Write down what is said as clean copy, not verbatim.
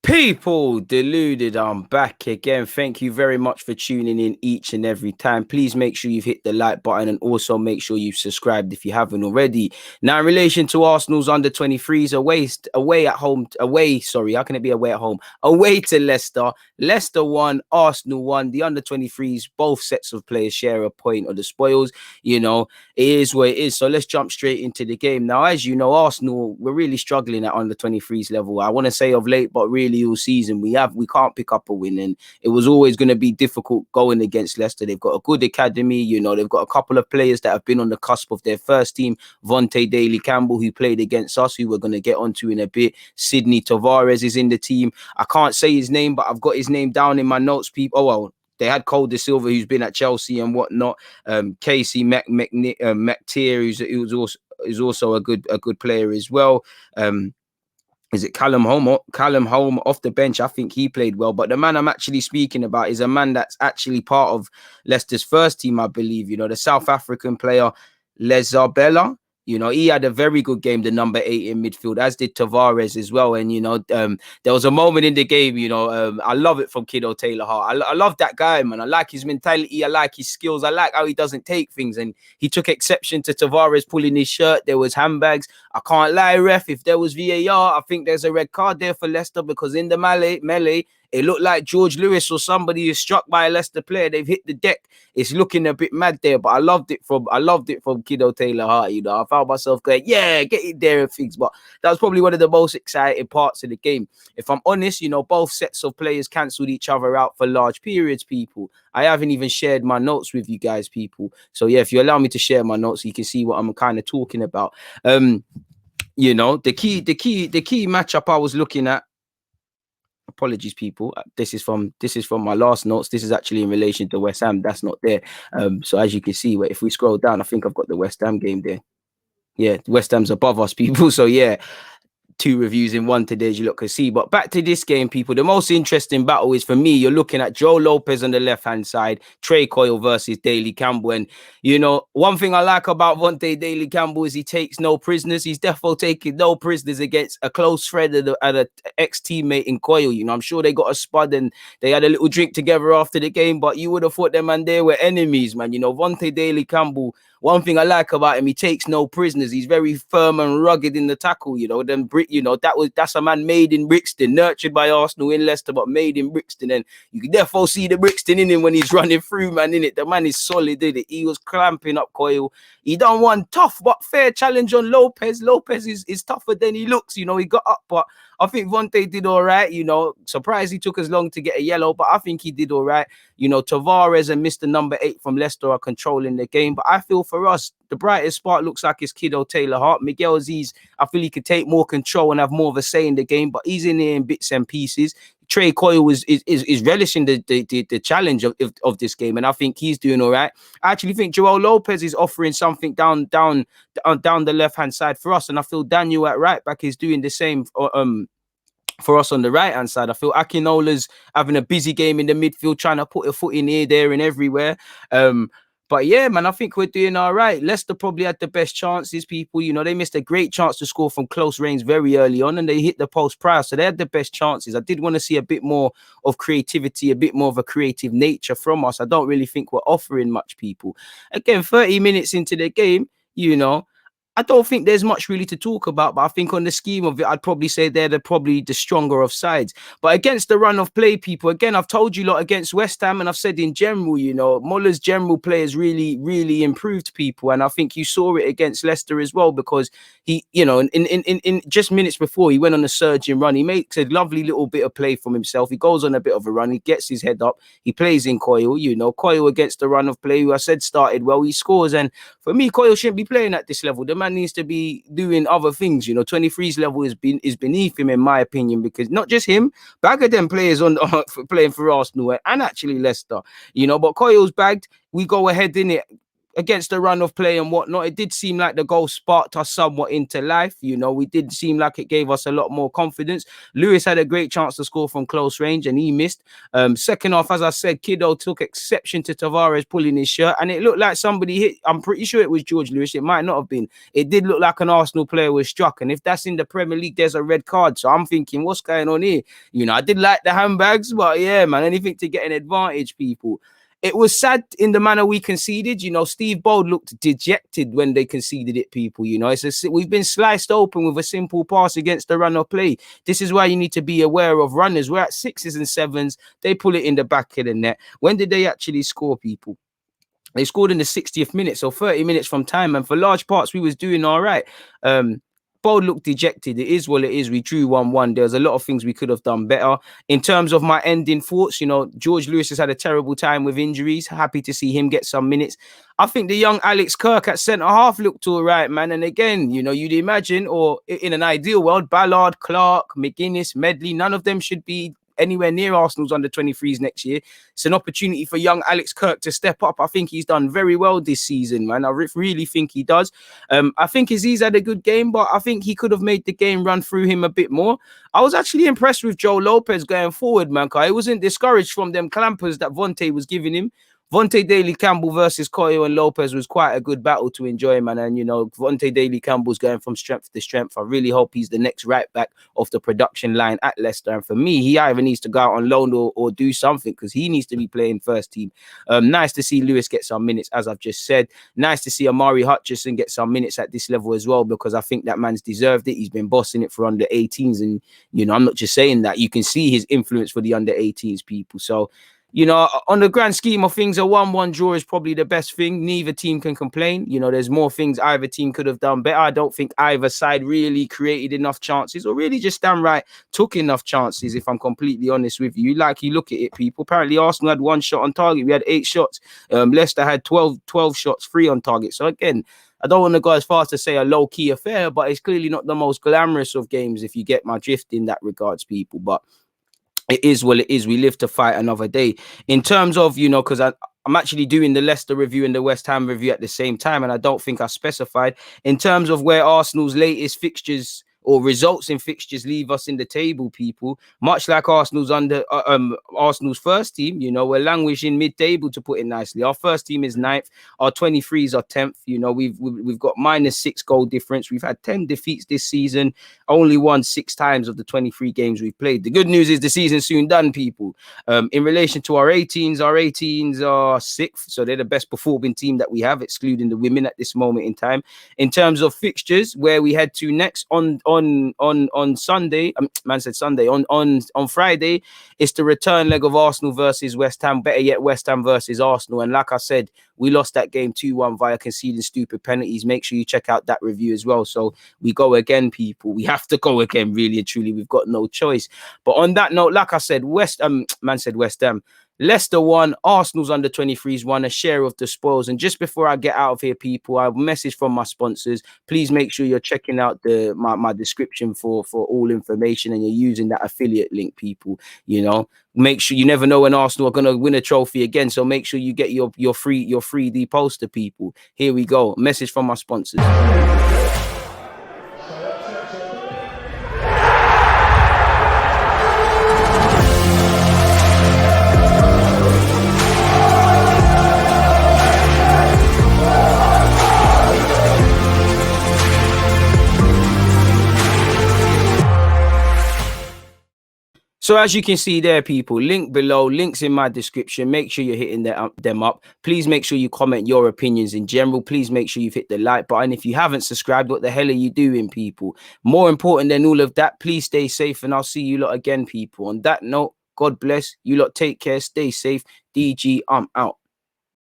People, Deluded, I'm back again. Thank you very much for tuning in each and every time. Please make sure you've hit the like button and also make sure you've subscribed if you haven't already. Now, in relation to Arsenal's under 23s, how can it be away at home? Away to Leicester. Leicester won, Arsenal won. The under 23s, both sets of players share a point of the spoils. You know, it is what it is. So let's jump straight into the game. Now, as you know, Arsenal, we're really struggling at under 23s level. I want to say of late, but really all season we can't pick up a win, and it was always going to be difficult going against Leicester. They've got a good academy, you know, they've got a couple of players that have been on the cusp of their first team. Vontae Daly-Campbell, who played against us, who we're going to get onto in a bit. Sidney Tavares is in the team. I can't say his name, but I've got his name down in my notes, people. Oh well, they had Cole De Silva, who's been at Chelsea and whatnot. Casey McTeer, who's also a good player as well. Is it Callum Holm off the bench? I think he played well. But the man I'm actually speaking about is a man that's actually part of Leicester's first team, I believe. You know, the South African player, Lezabela. You know, he had a very good game, the number 8 in midfield, as did Tavares as well. And, you know, there was a moment in the game, you know, I love it from Kiddo Taylor Hart. I love that guy, man. I like his mentality. I like his skills. I like how he doesn't take things. And he took exception to Tavares pulling his shirt. There was handbags. I can't lie, ref. If there was VAR, I think there's a red card there for Leicester, because in the melee, it looked like George Lewis or somebody is struck by a Leicester player. They've hit the deck. It's looking a bit mad there, but I loved it from Kiddo Taylor Hart. You know, I found myself going, yeah, get it there and things. But that was probably one of the most exciting parts of the game. If I'm honest, you know, both sets of players cancelled each other out for large periods, people. I haven't even shared my notes with you guys, people. So yeah, if you allow me to share my notes, you can see what I'm kind of talking about. You know, the key matchup I was looking at. Apologies, people. This is from my last notes. This is actually in relation to West Ham. That's not there. So as you can see, if we scroll down, I think I've got the West Ham game there. Yeah, West Ham's above us, people. So yeah, 2 reviews in one today, as you look can see. But back to this game, people. The most interesting battle is, for me, you're looking at Joe Lopez on the left-hand side, Trae Coyle versus Daly-Campbell. And, you know, one thing I like about Vontae Daly-Campbell is he takes no prisoners. He's definitely taking no prisoners against a close friend and an ex-teammate in Coyle. You know, I'm sure they got a spud and they had a little drink together after the game, but you would have thought them and they were enemies, man. You know, Vontae Daly-Campbell, one thing I like about him, he takes no prisoners. He's very firm and rugged in the tackle. You know, that's a man made in Brixton, nurtured by Arsenal in Leicester, but made in Brixton. And you can therefore see the Brixton in him when he's running through, man. In it, the man is solid. In it, he was clamping up Coyle. He done one tough but fair challenge on Lopez. Lopez is tougher than he looks. You know, he got up, but I think Vontae did all right. You know, surprised he took as long to get a yellow, but I think he did all right. You know, Tavares and Mr. Number 8 from Leicester are controlling the game. But I feel for us, the brightest spark looks like it's Kiddo Taylor Hart. Miguel Aziz, I feel he could take more control and have more of a say in the game, but he's in there in bits and pieces. Trae Coyle is relishing the challenge of this game, and I think he's doing all right. I actually think Joel Lopez is offering something down the left-hand side for us, and I feel Daniel at right back is doing the same for us on the right-hand side. I feel Akinola's having a busy game in the midfield, trying to put a foot in here, there, and everywhere. But yeah, man, I think we're doing all right. Leicester probably had the best chances, people. You know, they missed a great chance to score from close range very early on, and they hit the post prior. So they had the best chances. I did want to see a bit more of creativity, a bit more of a creative nature from us. I don't really think we're offering much, people. Again, 30 minutes into the game, you know, I don't think there's much really to talk about, but I think on the scheme of it, I'd probably say they're probably the stronger of sides. But against the run of play, people, again, I've told you a lot against West Ham, and I've said in general, you know, Muller's general play has really, really improved, people. And I think you saw it against Leicester as well, because he, you know, in just minutes before, he went on a surging run. He makes a lovely little bit of play from himself. He goes on a bit of a run. He gets his head up. He plays in Coyle, you know, Coyle against the run of play, who I said started well. He scores. And for me, Coyle shouldn't be playing at this level. The man needs to be doing other things. You know, 23's level is beneath him, in my opinion, because not just him, bag of them players playing for Arsenal and actually Leicester, you know. But Coyle's bagged. We go ahead in it. against the run of play and whatnot, it did seem like the goal sparked us somewhat into life. You know, we did seem like it gave us a lot more confidence. Lewis had a great chance to score from close range and he missed. Second half, as I said, Kiddo took exception to Tavares pulling his shirt and it looked like somebody hit. I'm pretty sure it was George Lewis. It might not have been. It did look like an Arsenal player was struck. And if that's in the Premier League, there's a red card. So I'm thinking, what's going on here? You know, I did like the handbags, but yeah, man, anything to get an advantage, people. It was sad in the manner we conceded. You know, Steve Bold looked dejected when they conceded it, people. You know, we've been sliced open with a simple pass against the run of play. This is why you need to be aware of runners. We're at 6s and 7s. They pull it in the back of the net. When did they actually score, people? They scored in the 60th minute, so 30 minutes from time. And for large parts, we was doing all right. Bold looked dejected. It is what it is. We drew 1-1. There's a lot of things we could have done better. In terms of my ending thoughts, you know, George Lewis has had a terrible time with injuries. Happy to see him get some minutes. I think the young Alex Kirk at centre-half looked all right, man. And again, you know, you'd imagine, or in an ideal world, Ballard, Clark, McGuinness, Medley, none of them should be anywhere near Arsenal's under 23s next year. It's an opportunity for young Alex Kirk to step up. I think he's done very well this season, man. I really think he does. I think Aziz had a good game, but I think he could have made the game run through him a bit more. I was actually impressed with Joe Lopez going forward, man. I wasn't discouraged from them clampers that Vontae was giving him. Vontae Daly-Campbell versus Coyle and Lopez was quite a good battle to enjoy, man. And, you know, Vontae Daly-Campbell's going from strength to strength. I really hope he's the next right back of the production line at Leicester. And for me, he either needs to go out on loan or do something because he needs to be playing first team. Nice to see Lewis get some minutes, as I've just said. Nice to see Omari Hutchinson get some minutes at this level as well because I think that man's deserved it. He's been bossing it for under 18s. And, you know, I'm not just saying that. You can see his influence for the under 18s people. So, you know, on the grand scheme of things, a 1-1 draw is probably the best thing. Neither team can complain. You know, there's more things either team could have done better. I don't think either side really created enough chances or really just downright took enough chances, if I'm completely honest with you. Like, you look at it, people. Apparently, Arsenal had 1 shot on target. We had 8 shots. Leicester had 12 shots, 3 on target. So, again, I don't want to go as far as to say a low-key affair, but it's clearly not the most glamorous of games, if you get my drift in that regards, people. But it is what it is. We live to fight another day. In terms of, you know, because I'm actually doing the Leicester review and the West Ham review at the same time, and I don't think I specified. In terms of where Arsenal's latest fixtures or results in fixtures leave us in the table, people, much like Arsenal's first team, you know, we're languishing mid-table, to put it nicely. Our first team is 9th, our 23s are 10th. You know, we've got -6 goal difference. We've had 10 defeats this season, only won 6 times of the 23 games we've played. The good news is the season's soon done, people. In relation to our 18s are 6th, so they're the best performing team that we have, excluding the women at this moment in time. In terms of fixtures, where we head to next on Sunday, on Friday, it's the return leg of Arsenal versus West Ham. Better yet, West Ham versus Arsenal. And like I said, we lost that game 2-1 via conceding stupid penalties. Make sure you check out that review as well. So we go again, people. We have to go again, really and truly. We've got no choice. But on that note, like I said, West Ham. Leicester won, Arsenal's under 23s won, a share of the spoils. And just before I get out of here, people, I have a message from my sponsors. Please make sure you're checking out my description for all information and you're using that affiliate link, people. You know, make sure, you never know when Arsenal are going to win a trophy again. So make sure you get your free 3D poster, people. Here we go. Message from my sponsors. So as you can see there, people, link below, links in my description. Make sure you're hitting them up. Please make sure you comment your opinions in general. Please make sure you've hit the like button. If you haven't subscribed, what the hell are you doing, people? More important than all of that, please stay safe and I'll see you lot again, people. On that note, God bless. You lot take care. Stay safe. DG, I'm out.